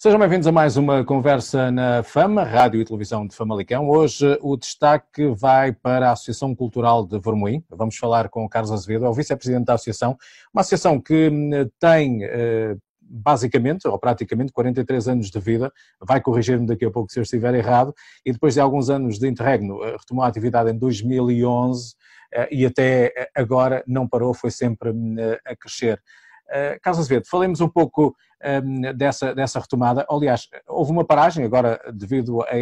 Sejam bem-vindos a mais uma conversa na Fama, Rádio e Televisão de Famalicão. Hoje o destaque vai para a Associação Cultural de Vermoim. Vamos falar com o Carlos Azevedo, é o vice-presidente da associação, uma associação que tem basicamente, ou praticamente, 43 anos de vida, vai corrigir-me daqui a pouco se eu estiver errado, e depois de alguns anos de interregno, retomou a atividade em 2011 e até agora não parou, foi sempre a crescer. Carlos Azevedo, falemos um pouco dessa retomada. Aliás, houve uma paragem agora devido a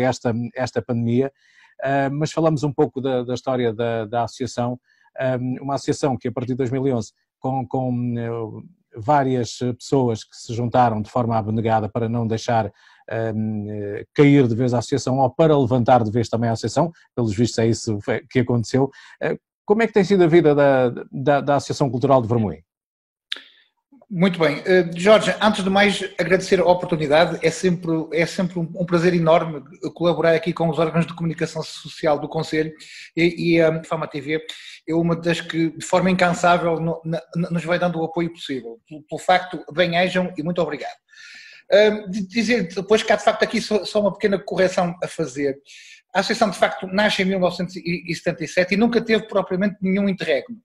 esta pandemia, mas falamos um pouco da história da associação, uma associação que a partir de 2011, com várias pessoas que se juntaram de forma abnegada para não deixar cair de vez a associação ou para levantar de vez também a associação, pelos vistos é isso que aconteceu. Como é que tem sido a vida da Associação Cultural de Vermoim? Muito bem. Jorge, antes de mais agradecer a oportunidade, é sempre um prazer enorme colaborar aqui com os órgãos de comunicação social do Conselho e a Fama TV é uma das que de forma incansável nos vai dando o apoio possível. Pelo facto, bem-ajam e muito obrigado. Dizer depois que há de facto aqui só uma pequena correção a fazer. A associação de facto nasce em 1977 e nunca teve propriamente nenhum interregno.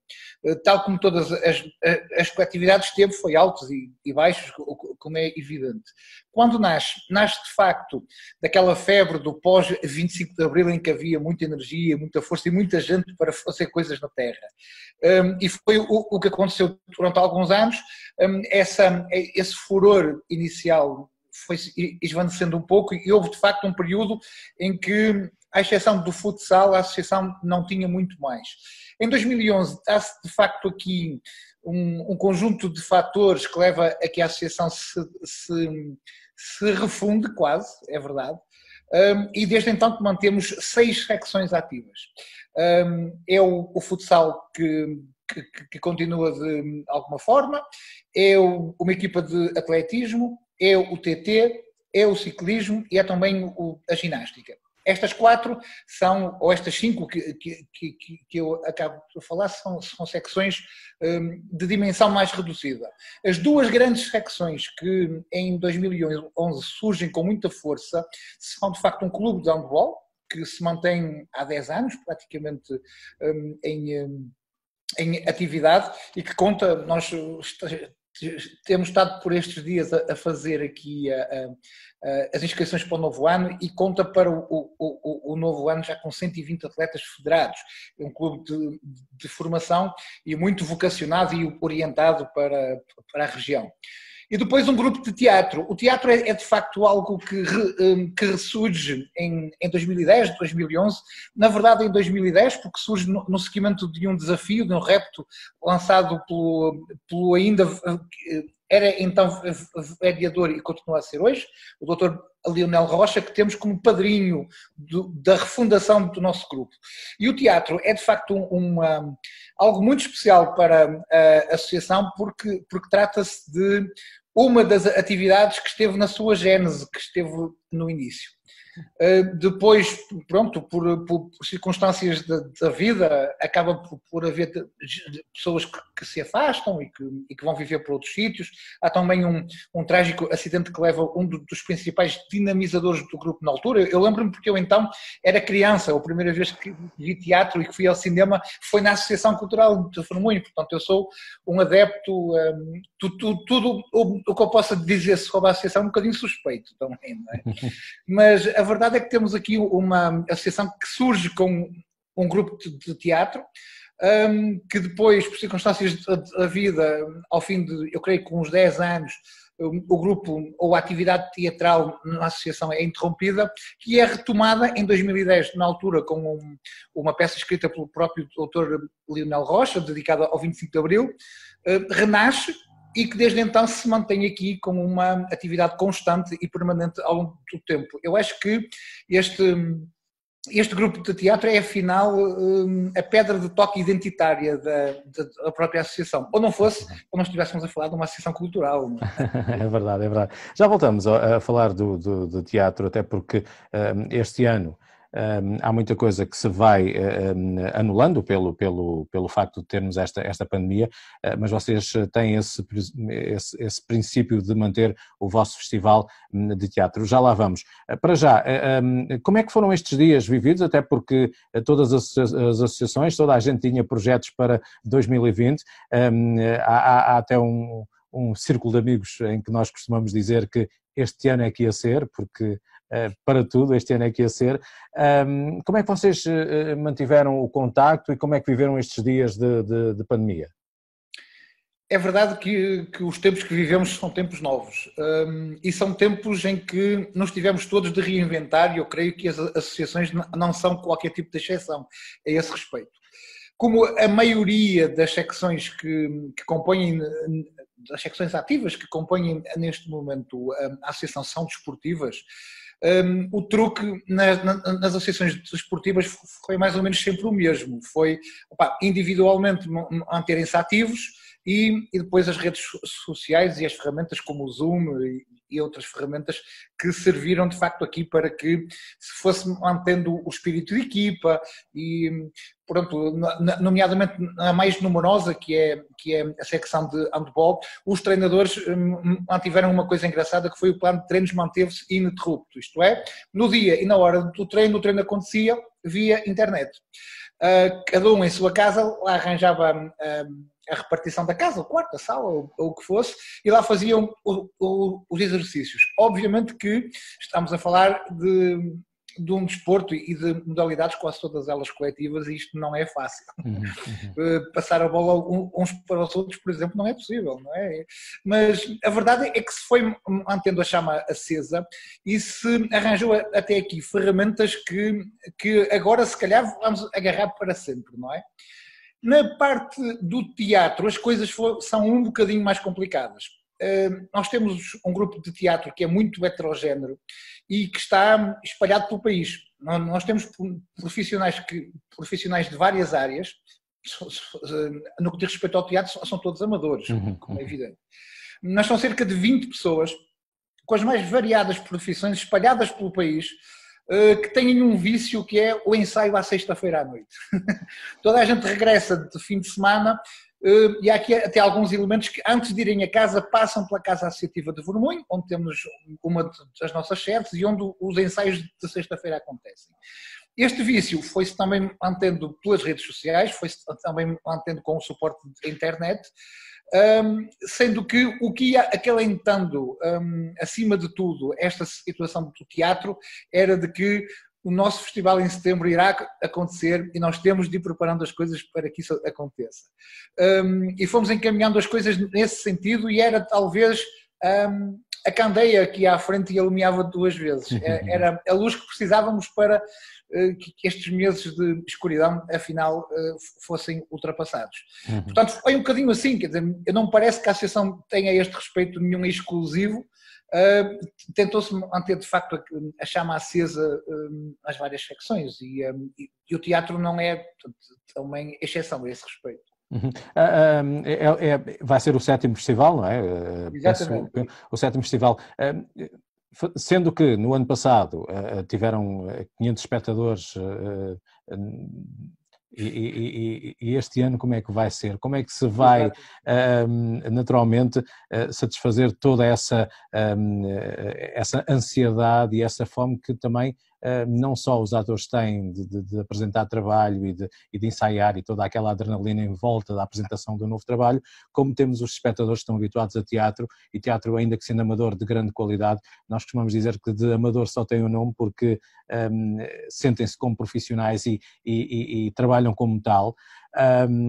Tal como todas as coletividades teve, foi altos e baixos, como é evidente. Quando nasce de facto daquela febre do pós-25 de Abril em que havia muita energia, muita força e muita gente para fazer coisas na Terra. E foi o que aconteceu durante alguns anos. Esse furor inicial foi esvanecendo um pouco e houve de facto um período em que, à exceção do futsal, a associação não tinha muito mais. Em 2011 dá-se de facto aqui um conjunto de fatores que leva a que a associação se refunde quase, é verdade, e desde então que mantemos 6 secções ativas. É o futsal que continua de alguma forma, é uma equipa de atletismo, é o TT, é o ciclismo e é também a ginástica. Estas 4 são, ou estas 5 que eu acabo de falar, são secções de dimensão mais reduzida. As 2 grandes secções que em 2011 surgem com muita força são de facto um clube de handball, que se mantém há 10 anos praticamente em atividade e que conta, nós temos estado por estes dias a fazer aqui as inscrições para o novo ano e conta para o novo ano já com 120 atletas federados. É um clube de formação e muito vocacionado e orientado para a região. E depois um grupo de teatro. O teatro é de facto algo que ressurge em 2010, 2011, na verdade em 2010, porque surge no seguimento de um desafio, de um repto lançado pelo ainda, era então vereador e continua a ser hoje, o Dr. Leonel Rocha, que temos como padrinho da refundação do nosso grupo. E o teatro é de facto algo muito especial para a associação porque trata-se de uma das atividades que esteve na sua gênese, que esteve no início. Depois, pronto, por circunstâncias da vida, acaba por haver pessoas que se afastam e que vão viver para outros sítios. Há também um trágico acidente que leva um dos principais dinamizadores do grupo na altura. Eu lembro-me porque eu então era criança, a primeira vez que vi teatro e que fui ao cinema foi na Associação Cultural de Vermoim, portanto eu sou um adepto, tudo o que eu possa dizer sobre a associação é um bocadinho suspeito também, não é? Mas a verdade é que temos aqui uma associação que surge com um grupo de teatro, que depois, por circunstâncias da vida, ao fim de, eu creio que uns 10 anos, o grupo ou a atividade teatral na associação é interrompida e é retomada em 2010, na altura, com uma peça escrita pelo próprio Dr. Leonel Rocha, dedicada ao 25 de Abril, renasce e que desde então se mantém aqui como uma atividade constante e permanente ao longo do tempo. Eu acho que este grupo de teatro é, afinal, a pedra de toque identitária da própria associação. Ou não fosse, ou nós estivéssemos a falar de uma associação cultural. Não é? É verdade, é verdade. Já voltamos a falar do teatro, até porque este ano há muita coisa que se vai anulando pelo facto de termos esta pandemia, mas vocês têm esse princípio de manter o vosso festival de teatro. Já lá vamos. Para já, como é que foram estes dias vividos? Até porque todas as associações, toda a gente tinha projetos para 2020, há até um círculo de amigos em que nós costumamos dizer que este ano é que ia ser, porque para tudo este ano é que ia ser. Como é que vocês mantiveram o contacto e como é que viveram estes dias de pandemia? É verdade que os tempos que vivemos são tempos novos e são tempos em que nos tivemos todos de reinventar e eu creio que as associações não são qualquer tipo de exceção a esse respeito. Como a maioria das secções que compõem, das secções ativas que compõem neste momento a associação são desportivas, o truque nas associações desportivas foi mais ou menos sempre o mesmo, foi individualmente manterem-se ativos e depois as redes sociais e as ferramentas como o Zoom e outras ferramentas que serviram de facto aqui para que se fosse mantendo o espírito de equipa e pronto, nomeadamente a mais numerosa que é a secção de handball, os treinadores mantiveram uma coisa engraçada que foi o plano de treinos manteve-se ininterrupto, isto é, no dia e na hora do treino, o treino acontecia via internet. Cada um em sua casa lá arranjava a repartição da casa, o quarto, a sala, ou o que fosse, e lá faziam os exercícios. Obviamente que estamos a falar de um desporto e de modalidades quase todas elas coletivas e isto não é fácil. Passar a bola uns para os outros, por exemplo, não é possível, não é? Mas a verdade é que se foi mantendo a chama acesa e se arranjou até aqui ferramentas que agora se calhar vamos agarrar para sempre, não é? Na parte do teatro as coisas são um bocadinho mais complicadas. Nós temos um grupo de teatro que é muito heterogéneo e que está espalhado pelo país. Nós temos profissionais de várias áreas, no que diz respeito ao teatro são todos amadores, como é evidente. Mas são cerca de 20 pessoas com as mais variadas profissões espalhadas pelo país, que têm um vício que é o ensaio à sexta-feira à noite. Toda a gente regressa de fim de semana e há aqui até alguns elementos que antes de irem a casa passam pela Casa Associativa de Vermoinho, onde temos uma das nossas sedes e onde os ensaios de sexta-feira acontecem. Este vício foi-se também mantendo pelas redes sociais, foi-se também mantendo com o suporte da internet, sendo que o que ia acalentando, acima de tudo, esta situação do teatro era de que o nosso festival em setembro irá acontecer e nós temos de ir preparando as coisas para que isso aconteça. E fomos encaminhando as coisas nesse sentido e era talvez a candeia que ia à frente e alumiava duas vezes. Era a luz que precisávamos para que estes meses de escuridão, afinal, fossem ultrapassados. Portanto, foi um bocadinho assim, quer dizer, não me parece que a associação tenha a este respeito nenhum exclusivo, tentou-se manter de facto a chama acesa nas várias secções e o teatro não é, portanto, também exceção a esse respeito. Vai ser o 7º festival, não é? Exatamente. O 7º festival. Sendo que no ano passado tiveram 500 espectadores e este ano como é que vai ser? Como é que se vai naturalmente satisfazer toda essa ansiedade e essa fome que também não só os atores têm de apresentar trabalho e de ensaiar e toda aquela adrenalina em volta da apresentação do novo trabalho, como temos os espectadores que estão habituados a teatro, e teatro, ainda que sendo amador de grande qualidade, nós costumamos dizer que de amador só tem o nome porque sentem-se como profissionais e trabalham como tal,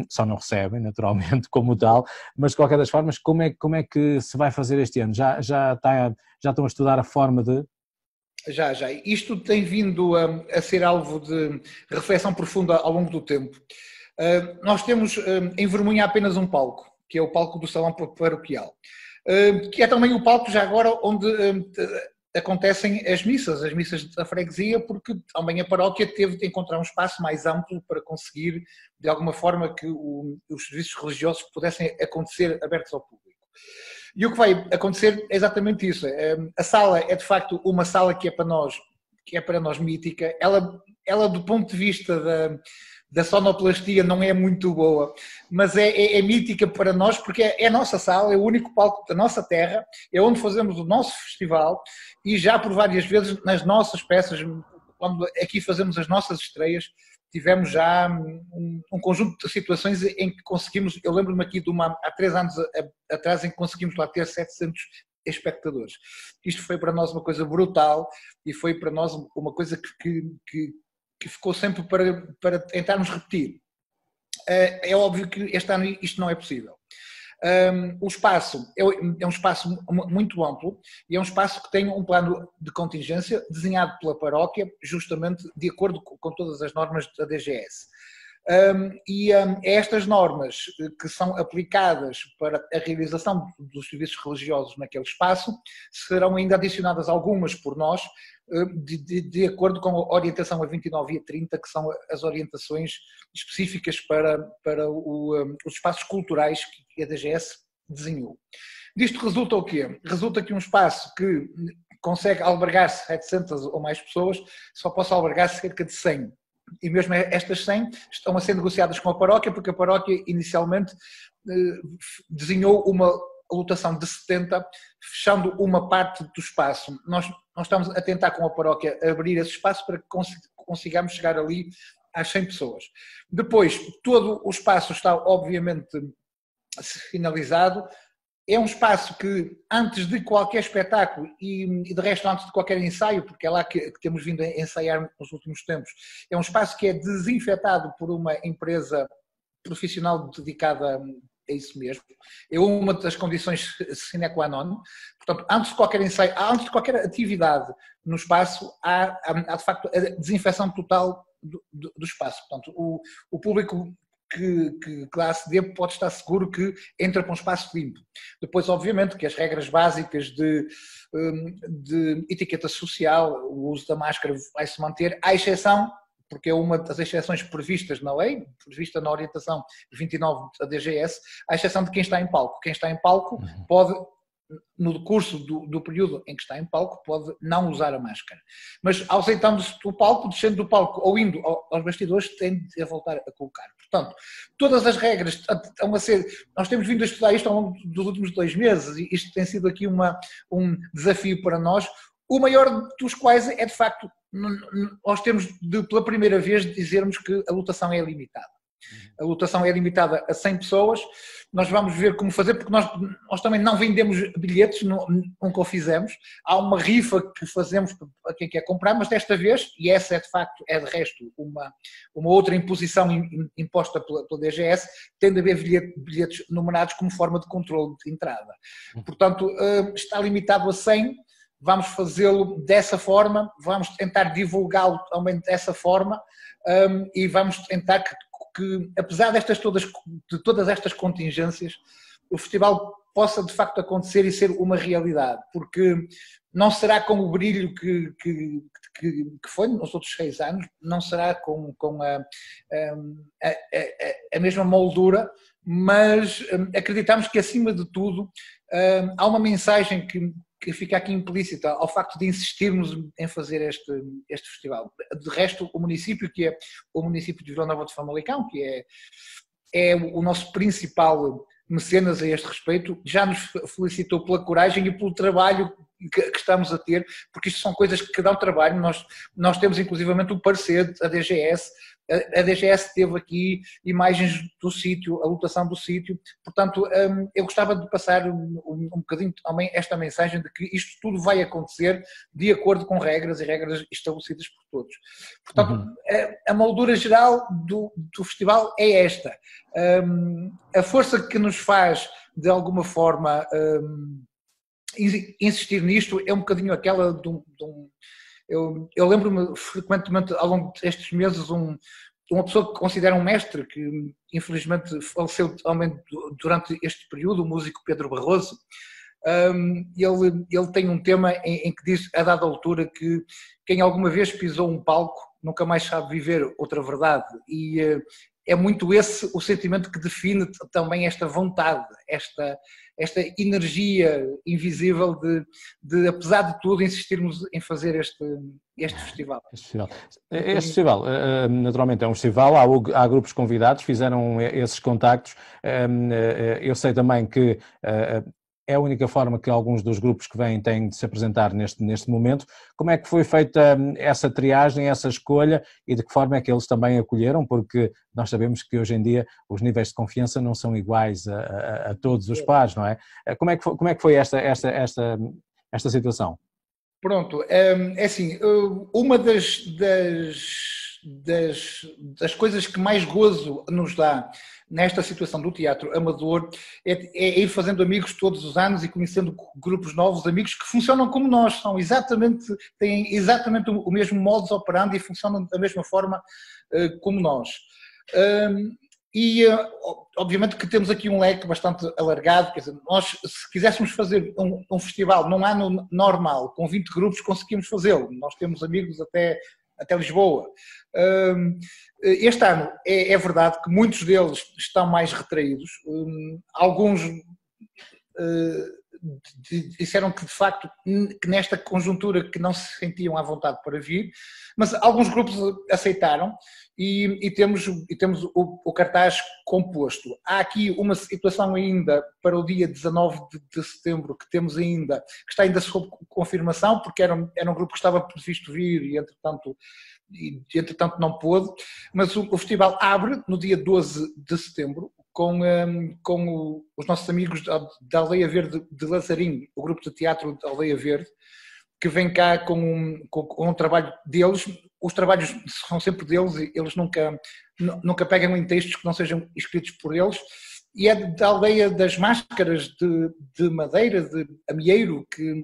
só não recebem naturalmente como tal, mas de qualquer das formas, como é que se vai fazer este ano? Já estão a estudar a forma de... Já. Isto tem vindo a ser alvo de reflexão profunda ao longo do tempo. Nós temos em Vermoinho apenas um palco, que é o palco do Salão Paroquial, que é também o palco já agora onde acontecem as missas da freguesia, porque também a paróquia teve de encontrar um espaço mais amplo para conseguir, de alguma forma, que os serviços religiosos pudessem acontecer abertos ao público. E o que vai acontecer é exatamente isso. A sala é de facto uma sala que é para nós mítica. Ela ela do ponto de vista da sonoplastia não é muito boa, mas é mítica para nós porque é a nossa sala, é o único palco da nossa terra, é onde fazemos o nosso festival e já por várias vezes nas nossas peças, quando aqui fazemos as nossas estreias, tivemos já um conjunto de situações em que conseguimos, eu lembro-me aqui de há 3 anos atrás em que conseguimos lá ter 700 espectadores. Isto foi para nós uma coisa brutal e foi para nós uma coisa que ficou sempre para tentarmos repetir. É óbvio que este ano isto não é possível. O espaço é um espaço muito amplo e é um espaço que tem um plano de contingência desenhado pela paróquia, justamente de acordo com todas as normas da DGS. Estas normas que são aplicadas para a realização dos serviços religiosos naquele espaço serão ainda adicionadas algumas por nós, de acordo com a orientação a 29 e a 30, que são as orientações específicas para os espaços culturais que a DGS desenhou. Disto resulta o quê? Resulta que um espaço que consegue albergar 700 ou mais pessoas só possa albergar cerca de 100. E mesmo estas 100 estão a ser negociadas com a paróquia, porque a paróquia inicialmente desenhou uma lotação de 70, fechando uma parte do espaço. Nós estamos a tentar com a paróquia abrir esse espaço para que consigamos chegar ali às 100 pessoas. Depois, todo o espaço está obviamente finalizado. É um espaço que, antes de qualquer espetáculo e de resto antes de qualquer ensaio, porque é lá que temos vindo a ensaiar nos últimos tempos, é um espaço que é desinfetado por uma empresa profissional dedicada a isso mesmo. É uma das condições sine qua non. Portanto, antes de qualquer ensaio, antes de qualquer atividade no espaço, há de facto a desinfecção total do espaço. Portanto, o público que lá aceder pode estar seguro que entra para um espaço limpo. Depois, obviamente, que as regras básicas de etiqueta social, o uso da máscara vai se manter, à exceção, porque é uma das exceções previstas na lei, prevista na orientação 29 da DGS, à exceção de quem está em palco. Quem está em palco pode, no curso do período em que está em palco, pode não usar a máscara. Mas ausentando-se do palco, descendo do palco ou indo aos bastidores, tem de voltar a colocar. Portanto, todas as regras estão a ser... Nós temos vindo a estudar isto ao longo dos últimos 2 meses e isto tem sido aqui um desafio para nós, o maior dos quais é, de facto, nós temos de, pela primeira vez, dizermos que a lotação é limitada. A lotação é limitada a 100 pessoas, nós vamos ver como fazer, porque nós também não vendemos bilhetes, nunca o fizemos, há uma rifa que fazemos para quem quer comprar, mas desta vez, e essa é de facto, é de resto uma outra imposição imposta pela DGS, tem de haver bilhetes numerados como forma de controle de entrada. Portanto, está limitado a 100, vamos fazê-lo dessa forma, vamos tentar divulgá-lo também dessa forma e vamos tentar que apesar de todas estas contingências, o festival possa de facto acontecer e ser uma realidade, porque não será com o brilho que foi nos outros 6 anos, não será com a mesma moldura, mas acreditamos que acima de tudo há uma mensagem que fica aqui implícita ao facto de insistirmos em fazer este festival. De resto, o município, que é o município de Vila Nova de Famalicão, que é o nosso principal mecenas a este respeito, já nos felicitou pela coragem e pelo trabalho que estamos a ter, porque isto são coisas que dão trabalho. Nós temos inclusivamente um parecer da DGS, a DGS teve aqui imagens do sítio, a lotação do sítio, portanto eu gostava de passar um bocadinho também esta mensagem de que isto tudo vai acontecer de acordo com regras e regras estabelecidas por todos. Portanto, a moldura geral do festival é esta. A força que nos faz, de alguma forma, insistir nisto é um bocadinho aquela de um... Eu lembro-me frequentemente ao longo destes meses uma pessoa que considera um mestre, que infelizmente faleceu também durante este período, o músico Pedro Barroso. Ele tem um tema em que diz, a dada altura, que quem alguma vez pisou um palco nunca mais sabe viver outra verdade, e é muito esse o sentimento que define também esta vontade, esta energia invisível apesar de tudo, insistirmos em fazer este festival. Este festival, naturalmente, é um festival, há grupos convidados, fizeram esses contactos. Eu sei também que é a única forma que alguns dos grupos que vêm têm de se apresentar neste momento. Como é que foi feita essa triagem, essa escolha e de que forma é que eles também acolheram? Porque nós sabemos que hoje em dia os níveis de confiança não são iguais a todos os pares, não é? Como é que foi esta situação? Pronto, é assim, uma das coisas que mais gozo nos dá nesta situação do teatro amador é ir fazendo amigos todos os anos e conhecendo grupos novos, amigos que funcionam como nós, têm exatamente o mesmo modus operandi e funcionam da mesma forma como nós. E obviamente que temos aqui um leque bastante alargado, quer dizer, nós se quiséssemos fazer um festival num ano normal, com 20 grupos, conseguimos fazê-lo, nós temos amigos até Lisboa. Este ano é verdade que muitos deles estão mais retraídos, alguns disseram que de facto que nesta conjuntura que não se sentiam à vontade para vir, mas alguns grupos aceitaram e temos o cartaz composto. Há aqui uma situação ainda para o dia 19 de setembro que temos ainda, que está ainda sob confirmação, porque era um grupo que estava previsto vir e entretanto não pôde, mas o festival abre no dia 12 de setembro com os nossos amigos da Aldeia Verde de Lazarim, o grupo de teatro da Aldeia Verde, que vem cá com um trabalho deles. Os trabalhos são sempre deles e eles nunca pegam em textos que não sejam escritos por eles. E é da Aldeia das Máscaras de Madeira, de Amieiro, que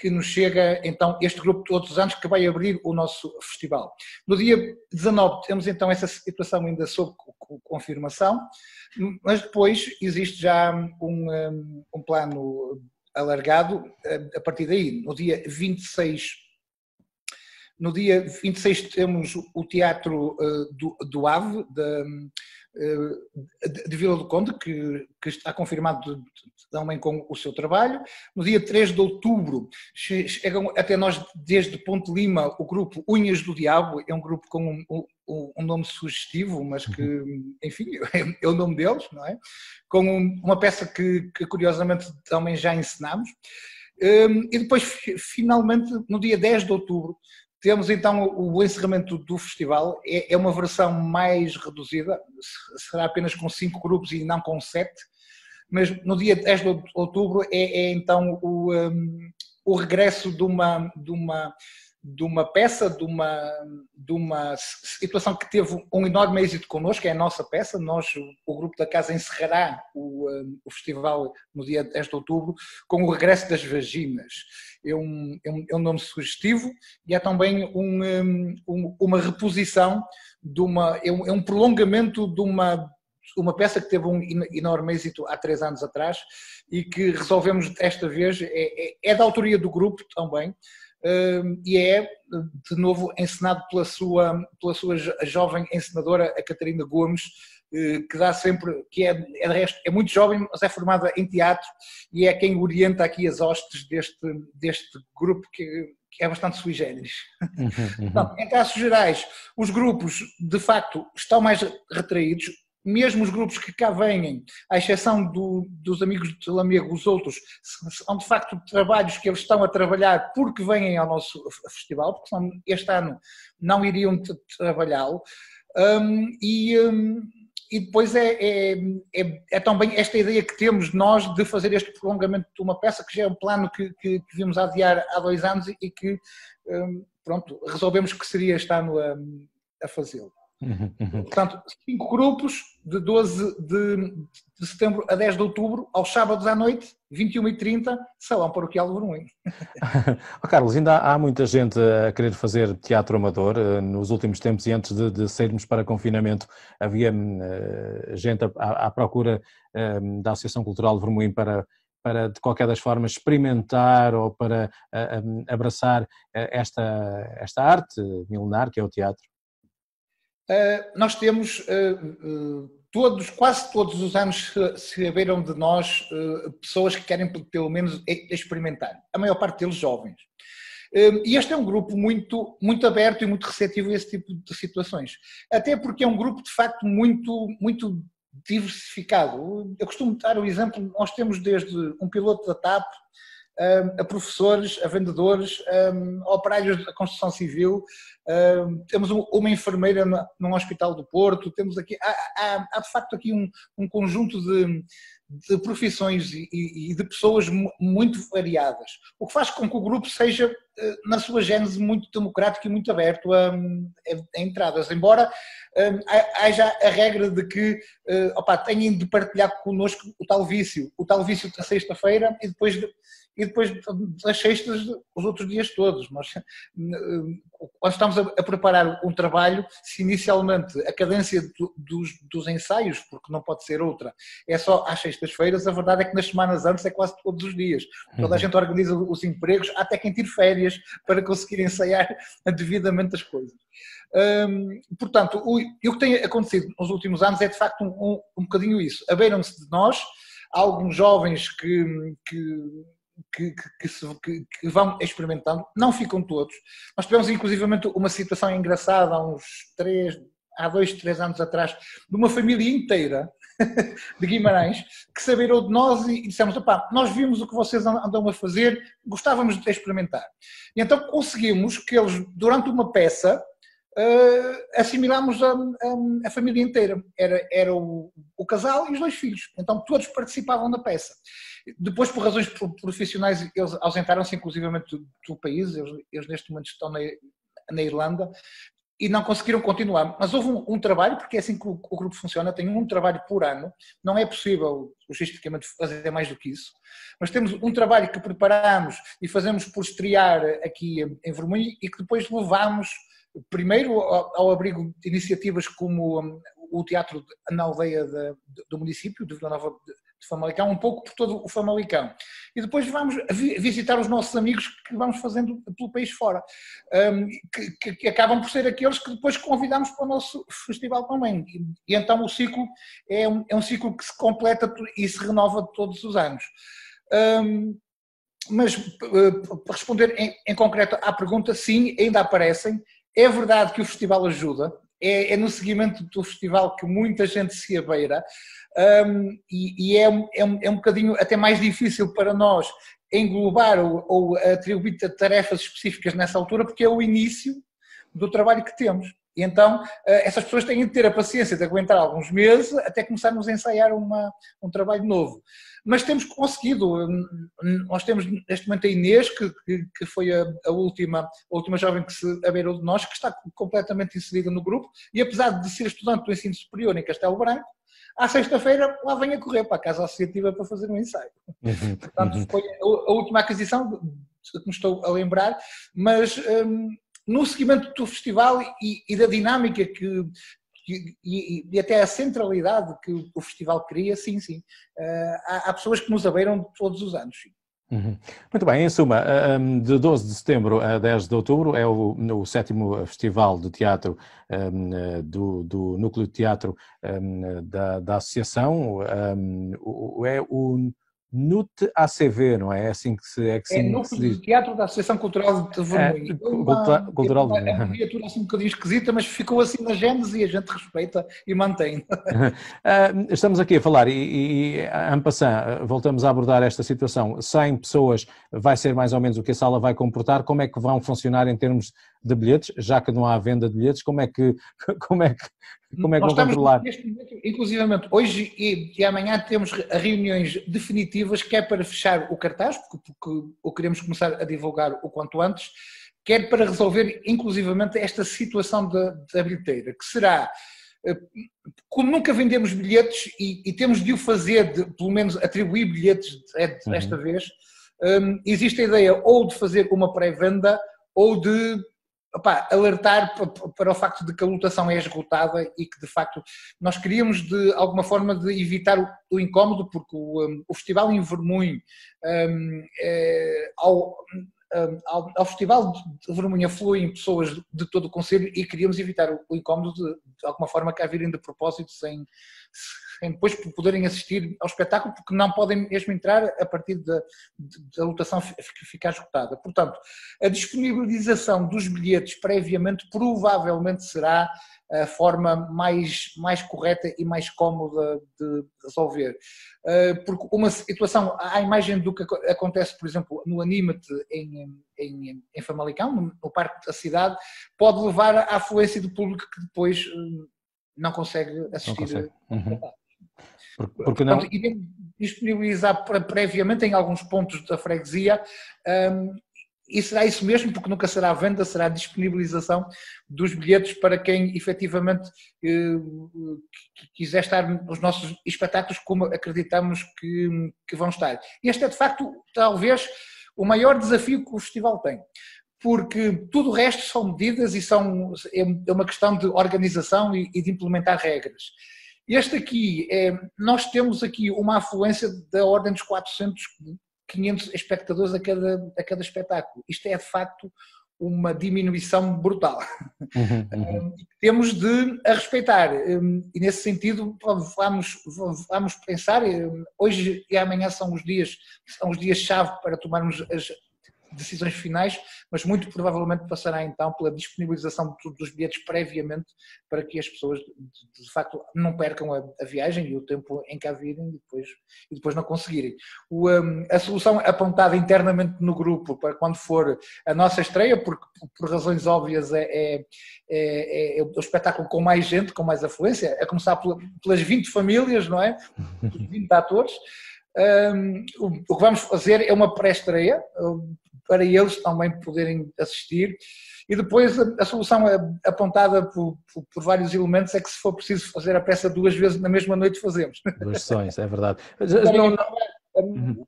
nos chega então este grupo todos os anos que vai abrir o nosso festival. No dia 19 temos então essa situação ainda sob confirmação, mas depois existe já um plano alargado a partir daí. No dia 26 temos o Teatro do Ave, de Vila do Conde, que está confirmado também com o seu trabalho. No dia 3 de outubro chegam até nós desde Ponte Lima o grupo Unhas do Diabo, é um grupo com um nome sugestivo, mas que, enfim, é o nome deles, não é? Com uma peça que curiosamente também já encenámos. E depois, finalmente, no dia 10 de outubro, temos então o encerramento do festival, é uma versão mais reduzida, será apenas com 5 grupos e não com 7, mas no dia 10 de outubro é então o regresso de uma peça, de uma situação que teve um enorme êxito connosco, é a nossa peça. O grupo da casa encerrará o festival no dia 10 de outubro com o regresso das vaginas. É um nome sugestivo e é também uma reposição, é um prolongamento de uma peça que teve um enorme êxito há 3 anos atrás e que resolvemos desta vez, é da autoria do grupo também, e é de novo encenado pela sua jovem encenadora, a Catarina Gomes, que dá sempre, que é muito jovem, mas é formada em teatro e é quem orienta aqui as hostes deste grupo que é bastante sui generis. Então, em traços gerais, os grupos de facto estão mais retraídos. Mesmo os grupos que cá vêm, à exceção dos amigos de Lamego, os outros, são de facto trabalhos que eles estão a trabalhar porque vêm ao nosso festival, porque senão este ano não iriam trabalhá-lo. E depois é também esta ideia que temos nós de fazer este prolongamento de uma peça, que já é um plano que vimos adiar há 2 anos e que, pronto, resolvemos que seria este ano a fazê-lo. Portanto, 5 grupos de 12 de setembro a 10 de outubro, aos sábados à noite, 21h30, Salão Paroquial de Vermelho. Carlos, ainda há muita gente a querer fazer teatro amador. Nos últimos tempos e antes de sairmos para confinamento, havia gente à procura da Associação Cultural de Vermelho para de qualquer das formas experimentar ou para abraçar esta arte milenar que é o teatro. Nós temos quase todos os anos se haveram de nós pessoas que querem pelo menos experimentar. A maior parte deles jovens. E este é um grupo muito, muito aberto e muito receptivo a esse tipo de situações. Até porque é um grupo, de facto, muito, muito diversificado. Eu costumo dar o exemplo, nós temos desde um piloto da TAP, a professores, a vendedores, a operários da construção civil, temos uma enfermeira num hospital do Porto, temos aqui, há de facto aqui um conjunto de profissões e de pessoas muito variadas, o que faz com que o grupo seja, na sua gênese, muito democrático e muito aberto a entradas, embora haja a regra de que tenham de partilhar connosco o tal vício da sexta-feira e depois das sextas, os outros dias todos. Nós, quando estamos a preparar um trabalho, se inicialmente a cadência dos ensaios, porque não pode ser outra, é só às sextas-feiras, a verdade é que nas semanas antes é quase todos os dias. Toda a gente organiza os empregos, há até quem tire férias para conseguir ensaiar devidamente as coisas. Portanto, o que tem acontecido nos últimos anos é de facto um bocadinho isso. Abeiram-se de nós, há alguns jovens que vão experimentando, não ficam todos. Nós tivemos inclusivamente uma situação engraçada há 2, 3 anos atrás, de uma família inteira de Guimarães que se abeirou de nós e dissemos, nós vimos o que vocês andam a fazer, gostávamos de experimentar. E então conseguimos que eles, durante uma peça, assimilámos a família inteira. Era o casal e os 2 filhos. Então todos participavam da peça. Depois, por razões profissionais, eles ausentaram-se inclusivamente do país. Eles neste momento estão na Irlanda e não conseguiram continuar. Mas houve um trabalho, porque é assim que o grupo funciona, tem um trabalho por ano. Não é possível, logisticamente, fazer mais do que isso. Mas temos um trabalho que preparamos e fazemos por estrear aqui em Vermelho e que depois levamos primeiro ao abrigo de iniciativas como o teatro na aldeia do município, de Vila Nova de Famalicão, um pouco por todo o Famalicão. E depois vamos visitar os nossos amigos que vamos fazendo pelo país fora, que acabam por ser aqueles que depois convidamos para o nosso festival também. E então o ciclo é um ciclo que se completa e se renova todos os anos. Mas, para responder em concreto à pergunta, sim, ainda aparecem. É verdade que o festival ajuda, é no seguimento do festival que muita gente se abeira, e é um bocadinho até mais difícil para nós englobar ou atribuir tarefas específicas nessa altura, porque é o início do trabalho que temos. E então essas pessoas têm de ter a paciência de aguentar alguns meses até começarmos a ensaiar um trabalho novo. Mas temos conseguido, nós temos neste momento a Inês, que foi a última jovem que se abeirou de nós, que está completamente inserida no grupo, e apesar de ser estudante do ensino superior em Castelo Branco, à sexta-feira lá vem a correr para a Casa Associativa para fazer um ensaio. Portanto, foi a última aquisição que me estou a lembrar, mas no seguimento do festival e da dinâmica e até a centralidade que o festival cria, sim. Há pessoas que nos abeiram todos os anos. Sim. Muito bem, em suma, de 12 de setembro a 10 de outubro é o 7º Festival de Teatro do Núcleo de Teatro da Associação, é o NUT-ACV, não é? É assim que se diz. É Núcleo de Teatro da Associação Cultural de Vermelho. Cultural. É uma abreviatura assim um bocadinho esquisita, mas ficou assim na gênese e a gente respeita e mantém. Estamos aqui a falar e en passant, voltamos a abordar esta situação. 100 pessoas vai ser mais ou menos o que a sala vai comportar. Como é que vão funcionar em termos de bilhetes? Já que não há venda de bilhetes, como é que vão controlar? Neste momento, inclusivamente, hoje e amanhã temos reuniões definitivas, quer para fechar o cartaz, porque o queremos começar a divulgar o quanto antes, quer para resolver inclusivamente esta situação da bilheteira, que será, como nunca vendemos bilhetes e temos de o fazer, pelo menos atribuir bilhetes desta vez, existe a ideia ou de fazer uma pré-venda ou de alertar para o facto de que a lotação é esgotada e que, de facto, nós queríamos, de alguma forma, de evitar o incómodo, porque o Festival em Vermunho, ao Festival de Vermunho afluem pessoas de todo o concelho e queríamos evitar o incómodo de alguma forma cá virem de propósito sem depois poderem assistir ao espetáculo, porque não podem mesmo entrar a partir da lotação ficar esgotada. Portanto, a disponibilização dos bilhetes previamente provavelmente será a forma mais correta e mais cómoda de resolver. Porque uma situação, à imagem do que acontece, por exemplo, no Anima-te em Famalicão, no Parque da Cidade, pode levar à afluência do público que depois não consegue assistir. Porque não? Portanto, iremos disponibilizar previamente em alguns pontos da freguesia, e será isso mesmo, porque nunca será a venda, será a disponibilização dos bilhetes para quem efetivamente quiser estar nos nossos espetáculos, como acreditamos que vão estar. Este é, de facto, talvez o maior desafio que o festival tem, porque tudo o resto são medidas e é uma questão de organização e de implementar regras. Este aqui, nós temos aqui uma afluência da ordem dos 400, 500 espectadores a cada espetáculo. Isto é, de facto, uma diminuição brutal. Temos de a respeitar. E, nesse sentido, vamos pensar, hoje e amanhã são os dias-chave para tomarmos as decisões finais, mas muito provavelmente passará então pela disponibilização dos bilhetes previamente para que as pessoas de facto não percam a viagem e o tempo em cá virem e depois não conseguirem. A solução apontada internamente no grupo para quando for a nossa estreia, porque por razões óbvias é o espetáculo com mais gente, com mais afluência, a começar pelas 20 famílias, não é? Os 20 atores. O que vamos fazer é uma pré-estreia para eles também poderem assistir, e depois a solução apontada por vários elementos é que, se for preciso fazer a peça 2 vezes na mesma noite, fazemos. 2 sessões, é verdade.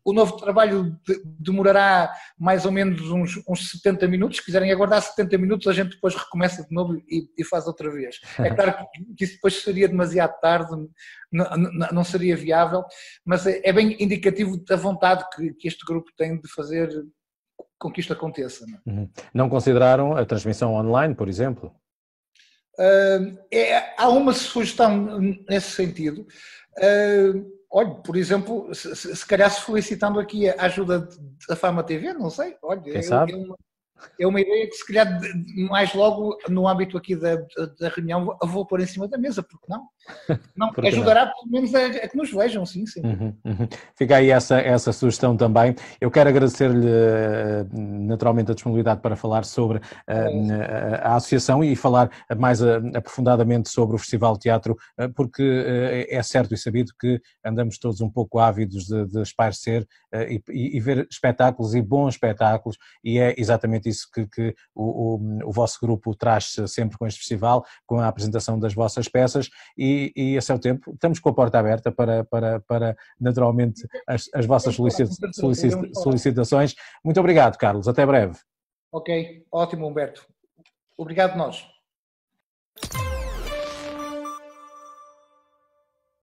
O novo trabalho demorará mais ou menos uns 70 minutos. Se quiserem aguardar 70 minutos, a gente depois recomeça de novo e faz outra vez. É claro que isso depois seria demasiado tarde, não seria viável, mas é bem indicativo da vontade que este grupo tem de fazer com que isto aconteça. Não consideraram a transmissão online, por exemplo? Há uma sugestão nesse sentido. Olha, por exemplo, se calhar solicitando aqui a ajuda da Fama TV, não sei. Olha, quem sabe? É uma ideia que, se calhar, mais logo no âmbito aqui da reunião, eu vou pôr em cima da mesa, porque não? Porque ajudará pelo menos a que nos vejam, sim. Fica aí essa sugestão também. Eu quero agradecer-lhe naturalmente a disponibilidade para falar sobre a associação e falar mais aprofundadamente sobre o Festival de Teatro, porque é certo e sabido que andamos todos um pouco ávidos de espairecer e ver espetáculos e bons espetáculos, e é exatamente isso que o vosso grupo traz sempre com este festival, com a apresentação das vossas peças, e a seu tempo estamos com a porta aberta para naturalmente as vossas solicitações. Muito obrigado, Carlos, até breve. Ok, ótimo, Humberto. Obrigado nós.